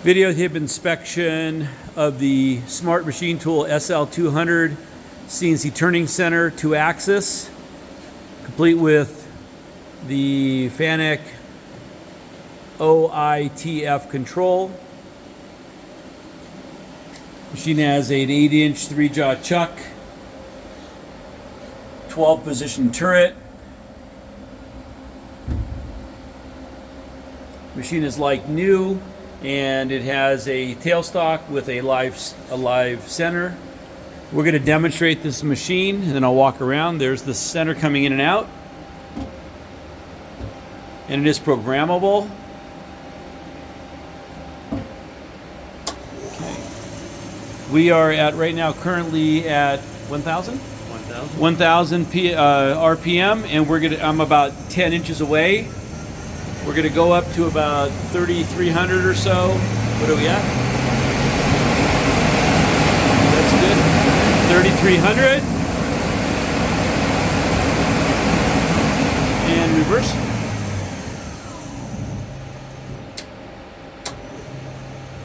Videotape inspection of the Smart Machine Tool SL-200 CNC Turning Center 2-axis, complete with the FANUC OITF control. Machine has an 8-inch 3-jaw chuck, 12-position turret. Machine is like new, and it has a tailstock with a live center. We're going to demonstrate this machine, and then I'll walk around. There's the center coming in and out, and it is programmable. Okay. We are at right now currently at 1,000 RPM, and I'm about 10 inches away. We're going to go up to about 3,300 or so. What are we at? That's good. 3,300. And reverse.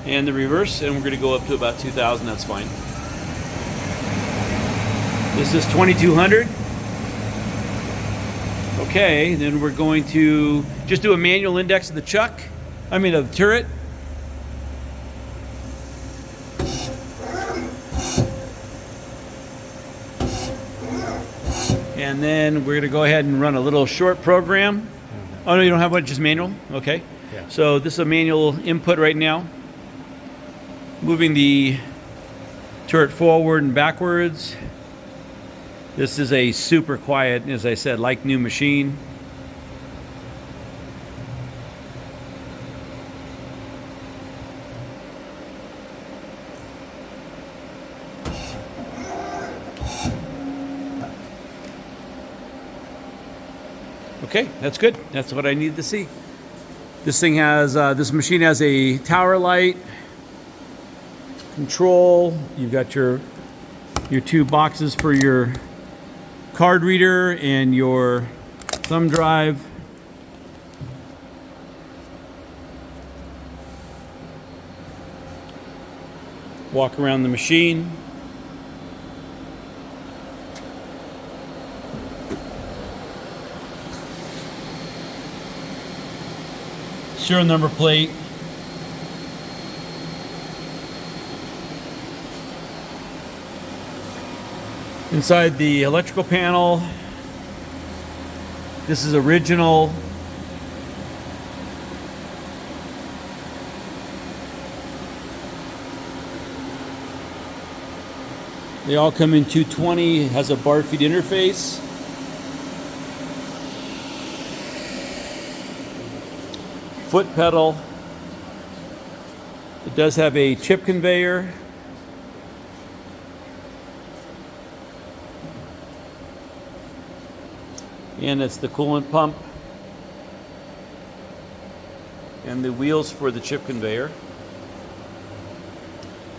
And the reverse, and we're going to go up to about 2,000. That's fine. This is 2,200. Okay, then we're going to just do a manual index of the chuck, of the turret. And then we're gonna go ahead and run a little short program. Oh no, you don't have one, just manual? Okay. Yeah. So this is a manual input right now. Moving the turret forward and backwards. This is a super quiet, as I said, like new machine. Okay, that's good. That's what I need to see. This thing has, this machine has a tower light, control. You've got your two boxes for your card reader and your thumb drive. Walk around the machine. Serial number plate. Inside the electrical panel, this is original. They all come in 220, it has a bar feed interface. Foot pedal. It does have a chip conveyor. And it's the coolant pump and the wheels for the chip conveyor.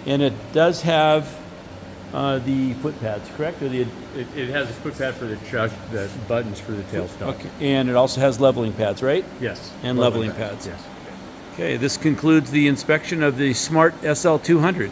And it does have the foot pads, correct? Or it has a foot pad for the chuck, the buttons for the tailstock. Okay. And it also has leveling pads, right? Yes. And leveling pads. Yes. Okay, this concludes the inspection of the Smart SL-200.